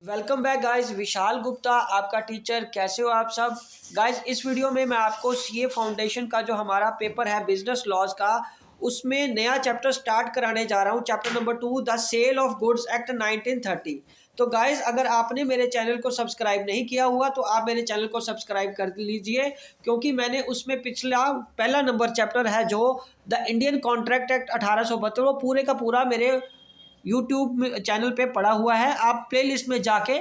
Welcome back guys. Vishal Gupta आपका teacher. कैसे हो आप सब गाइस। इस वीडियो में मैं आपको सीए फाउंडेशन का जो हमारा पेपर है बिजनेस लॉज का, उसमें नया चैप्टर स्टार्ट कराने जा रहा हूं। Chapter number 2, the sale of goods act 1930। तो गाइस, अगर आपने मेरे चैनल को सब्सक्राइब नहीं किया हुआ तो आप मेरे चैनल को सब्सक्राइब कर लीजिए, क्योंकि मैंने उसमें पहला नंबर चैप्टर है जो द इंडियन कॉन्ट्रैक्ट एक्ट 1872, वो पूरे का पूरा मेरे यूट्यूब चैनल पे पड़ा हुआ है। आप प्लेलिस्ट में जाके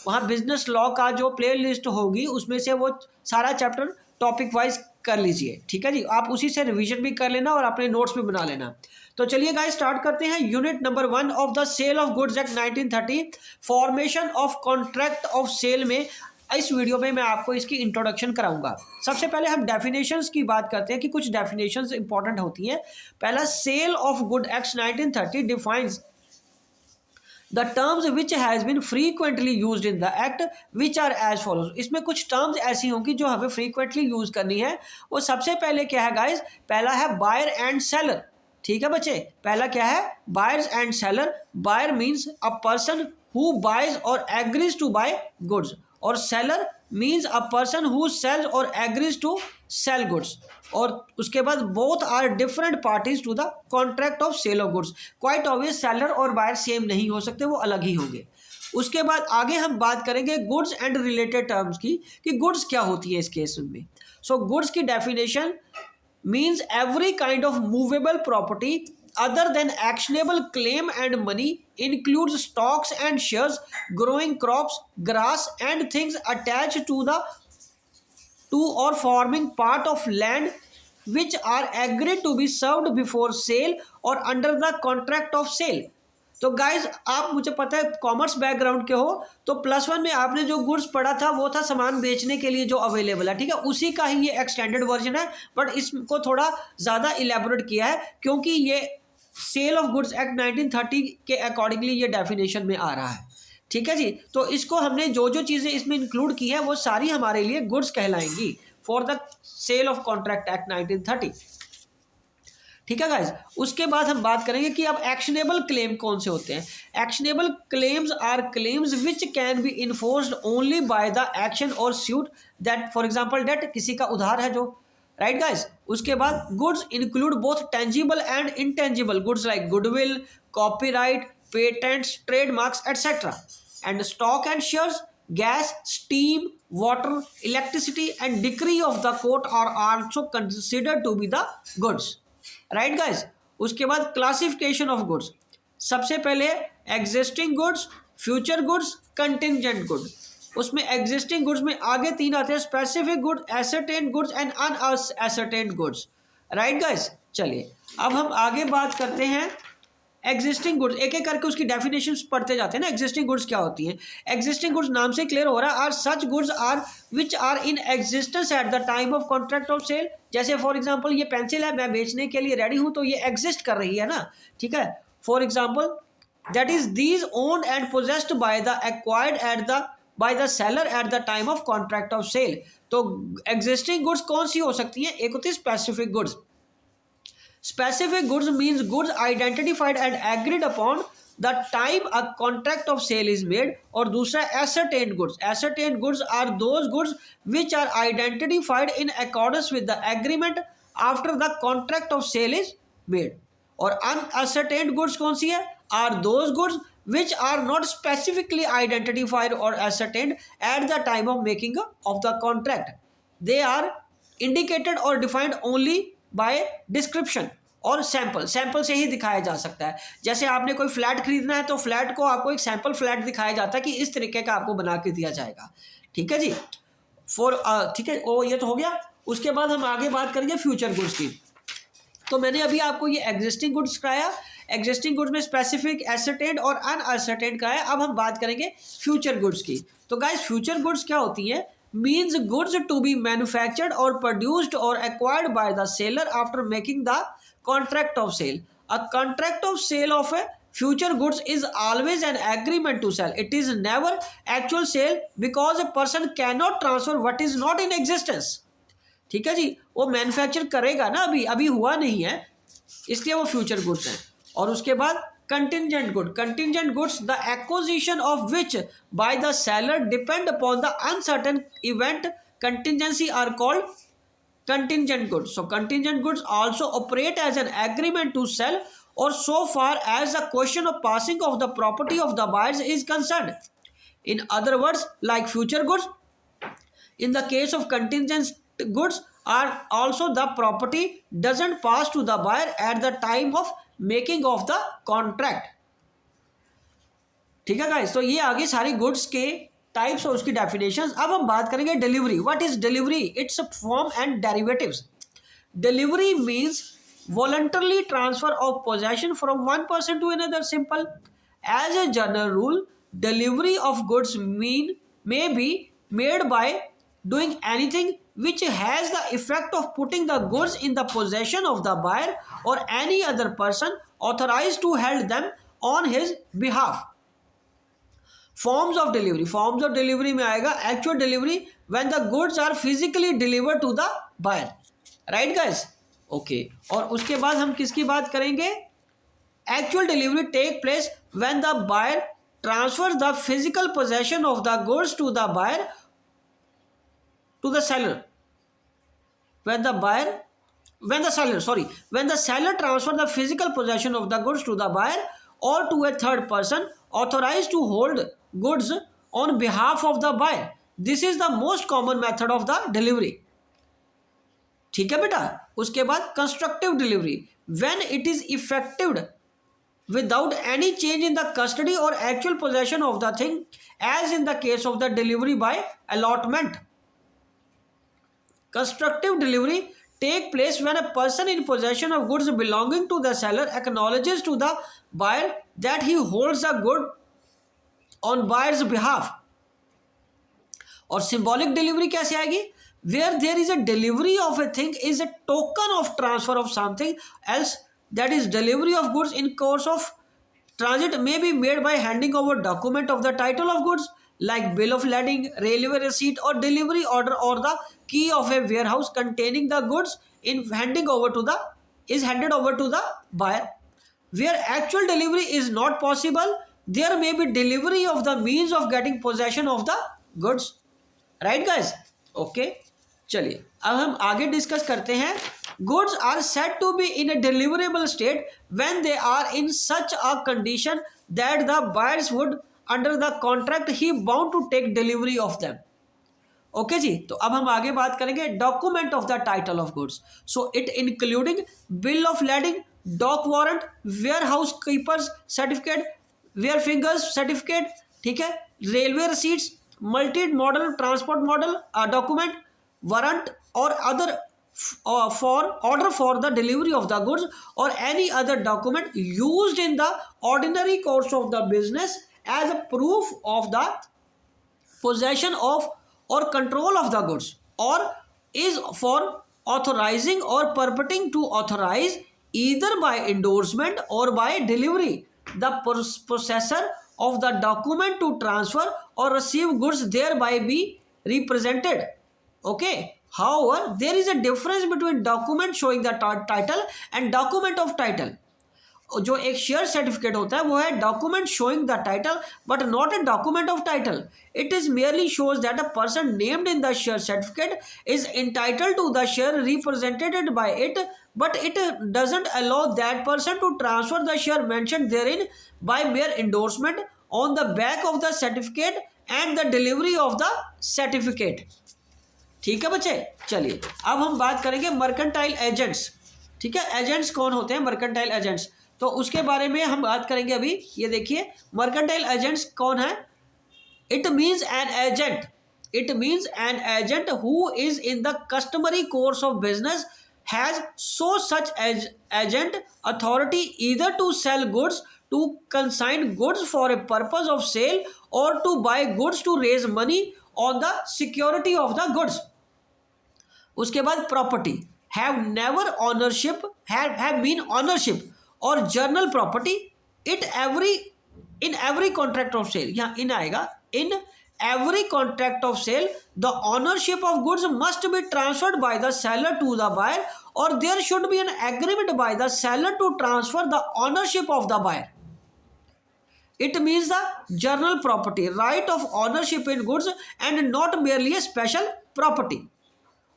वहाँ बिजनेस लॉ का जो प्लेलिस्ट होगी उसमें से वो सारा चैप्टर टॉपिक वाइज कर लीजिए, ठीक है जी। आप उसी से रिवीजन भी कर लेना और अपने नोट्स भी बना लेना। तो चलिए गाइस, स्टार्ट करते हैं। Unit number 1 of the sale of goods act 1930, formation of contract of sale में इस वीडियो में मैं आपको इसकी इंट्रोडक्शन कराऊंगा। सबसे पहले हम डेफिनेशंस की बात करते हैं कि कुछ डेफिनेशंस इंपॉर्टेंट होती हैं। पहला, sale of good act 1930 defines the terms which has been frequently used in the act which are as follows। इसमें कुछ टर्म्स ऐसी होंगी जो हमें frequently यूज करनी है। वो सबसे पहले क्या है गाइस, पहला है बायर एंड सेलर। ठीक है बच्चे, पहला क्या है, buyers and seller. Buyer means a person who buys or agrees to buy goods, और seller means a person who sells or agrees to sell goods. और उसके बाद both are different parties to the contract of sale of goods. Quite obvious, seller और buyer same नहीं हो सकते, वो अलग ही होंगे। उसके बाद आगे हम बात करेंगे गुड्स एंड रिलेटेड टर्म्स की, कि गुड्स क्या होती है इस केस में। सो गुड्स की definition means every kind of movable property other than actionable claim and money, includes stocks and shares, growing crops, grass and things attached to or forming part of land which are agreed to be served before sale or under the contract of sale। तो guys, आप, मुझे पता है commerce background के हो, तो +1 में आपने जो गुड्स पढ़ा था वो था सामान बेचने के लिए जो अवेलेबल है, ठीक है। उसी का ही ये एक्सटेंडेड वर्जन है, बट इसको थोड़ा ज़्यादा इलेबोरेट किया है, क्योंकि ये सेल ऑफ गुड्स एक्ट 1930 के अकॉर्डिंगली ये डेफिनेशन में आ रहा है, ठीक है जी। तो इसको हमने जो जो चीज़ें इसमें इंक्लूड की है वो सारी हमारे लिए गुड्स कहलाएंगी for the sale of contract act 1930, ठीक है गाइज। उसके बाद हम बात करेंगे कि अब एक्शनेबल क्लेम कौन से होते हैं। Actionable claims are claims which can be enforced only by the action और suit that, for example debt, किसी का उधार है जो, राइट गाइज। उसके बाद goods include both tangible and intangible goods like goodwill, copyright, patents, trademarks etcetera. And stock and shares, gas, steam, water, electricity and decree of the court are also considered to be the goods, right guys. उसके बाद classification of goods, सबसे पहले existing goods, future goods, contingent good. उसमें existing goods में आगे 3 आते हैं, specific good, ascertained goods and unascertained goods, right guys. चलिए अब हम आगे बात करते हैं एग्जिस्टिंग गुड्स, एक एक करके उसकी डेफिनेशंस पढ़ते जाते हैं ना। एग्जिस्टिंग गुड्स क्या होती हैं। एग्जिस्टिंग गुड्स नाम से क्लियर हो रहा है, are such goods are which are in existence at the time of contract of sale. जैसे फॉर एग्जांपल ये पेंसिल है, मैं बेचने के लिए रेडी हूं, तो ये एग्जिस्ट कर रही है ना, ठीक है। For example that is these owned and possessed by the acquired at the buy the seller at the time of contract of sale. तो एग्जिस्टिंग गुड्स कौन सी हो सकती हैं, एक होती है specific goods. Specific goods means goods identified and agreed upon the time a contract of sale is made। और दूसरा ascertained goods। Ascertained goods are those goods which are identified in accordance with the agreement after the contract of sale is made। और unascertained goods कौन सी है, are those goods which are not specifically identified or ascertained at the time of making of the contract। They are indicated or defined only by description और sample. Sample से ही दिखाया जा सकता है। जैसे आपने कोई फ्लैट खरीदना है तो फ्लैट को आपको एक सैंपल फ्लैट दिखाया जाता है कि इस तरीके का आपको बना के दिया जाएगा, ठीक है जी। ठीक है, वो ये तो हो गया। उसके बाद हम आगे बात करेंगे फ्यूचर गुड्स की। तो मैंने अभी आपको ये एग्जिस्टिंग गुड्स कराया, एग्जिस्टिंग गुड्स में स्पेसिफिक, एसरटेन्ड और अनएसरटेन्ड कराया। अब हम बात करेंगे फ्यूचर गुड्स की। तो गाइस, फ्यूचर गुड्स क्या होती है, means goods to be manufactured or produced or acquired by the seller after making the contract of sale। A contract of sale of a future goods is always an agreement to sell। It is never actual sale because a person cannot transfer what is not in existence, ठीक है जी। वो manufacture करेगा ना, अभी हुआ नहीं है, इसलिए वो फ्यूचर गुड्स हैं। और उसके बाद Contingent goods, the acquisition of which by the seller depend upon the uncertain event contingency are called contingent goods. So contingent goods also operate as an agreement to sell or so far as the question of passing of the property of the buyers is concerned. In other words, like future goods, in the case of contingent goods are also the property doesn't pass to the buyer at the time of making of the contract. ठीक है guys, तो ये आगे सारी goods के types और उसकी definitions. अब हम बात करेंगे delivery. What is delivery? It's a form and derivatives. Delivery means voluntarily transfer of possession from one person to another. Simple. As a general rule, delivery of goods may be made by doing anything which has the effect of putting the goods in the possession of the buyer or any other person authorized to hold them on his behalf. Forms of delivery में आएगा actual delivery when the goods are physically delivered to the buyer. Right guys? Okay. और उसके बाद हम किसकी बात करेंगे? Actual delivery take place when the buyer transfers the physical possession of the goods to the buyer to the seller. When the seller transfers the physical possession of the goods to the buyer or to a third person authorized to hold goods on behalf of the buyer. This is the most common method of the delivery. ठीक है बेटा. उसके बाद constructive delivery, when it is effective without any change in the custody or actual possession of the thing, as in the case of the delivery by allotment. Constructive delivery take place when a person in possession of goods belonging to the seller acknowledges to the buyer that he holds the good on buyer's behalf. और symbolic delivery कैसे आएगी? Where there is a delivery of a thing is a token of transfer of something else. That is, delivery of goods in course of transit may be made by handing over document of the title of goods like bill of lading, railway receipt, or delivery order, or the key of a warehouse containing the goods is handed over to the buyer. Where actual delivery is not possible, there may be delivery of the means of getting possession of the goods. Right guys? Okay. चलिए अब हम आगे discuss करते हैं. Goods are said to be in a deliverable state when they are in such a condition that the buyers would, under the contract, he bound to take delivery of them. Okay जी. तो अब हम आगे बात करेंगे document of the title of goods. So it including bill of lading, dock warrant, warehouse keepers certificate, wharfingers certificate, ठीक है, railway receipts, multi modal transport model document, warrant or other order for the delivery of the goods or any other document used in the ordinary course of the business as a proof of the possession of or control of the goods, or is for authorizing or purporting to authorize either by endorsement or by delivery the possessor of the document to transfer or receive goods thereby be represented. Okay. However, there is a difference between document showing the title and document of title. जो एक share certificate होता है वो है document showing the title but not a document of title. It is merely shows that a person named in the share certificate is entitled to the share represented by it, but it doesn't allow that person to transfer the share mentioned therein by mere endorsement on the back of the certificate and the delivery of the certificate. ठीक है बच्चे. चलिए अब हम बात करेंगे mercantile agents. ठीक है, एजेंट्स कौन होते हैं? Mercantile agents. तो उसके बारे में हम बात करेंगे अभी. ये देखिए मर्केंटाइल एजेंट्स कौन है. It means an agent who is in the customary course of business has so such agent authority either to sell goods, to consign goods for a purpose of sale, और to buy goods to raise money on the security of the goods. उसके बाद property have never ownership, have been ownership और general property. In every contract of sale, यहाँ in आएगा, in every contract of cell the ownership of goods must be transferred by the seller to the buyer और there should be an agreement by the seller to transfer the ownership of the buyer. It means the general property, right of ownership in goods and not merely a special property.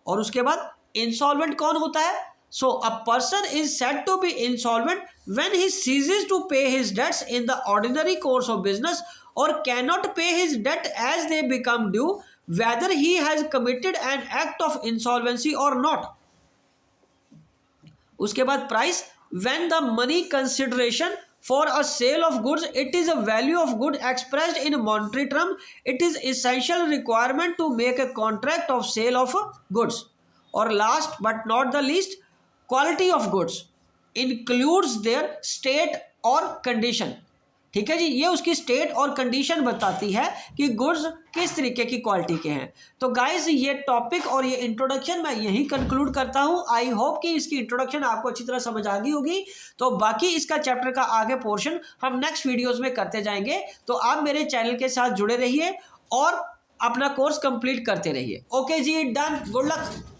और उसके बाद insolvent कौन होता है? So a person is said to be insolvent when he ceases to pay his debts in the ordinary course of business or cannot pay his debt as they become due whether he has committed an act of insolvency or not। उसके बाद price, when the money consideration for a sale of goods it is a value of good expressed in monetary term, it is essential requirement to make a contract of sale of goods। और last but not the least, quality of goods includes their state or condition। ठीक है जी, ये उसकी state और condition बताती है कि goods किस तरीके की क्वालिटी के हैं। तो गाइस ये टॉपिक और ये इंट्रोडक्शन मैं यही कंक्लूड करता हूँ। आई होप कि इसकी इंट्रोडक्शन आपको अच्छी तरह समझ आ गई होगी। तो बाकी इसका चैप्टर का आगे पोर्शन हम नेक्स्ट वीडियोस में करते जाएंगे। तो आप मेरे चैनल के साथ जुड़े रहिए और अपना कोर्स कंप्लीट करते रहिए। ओके जी, डन, गुड लक।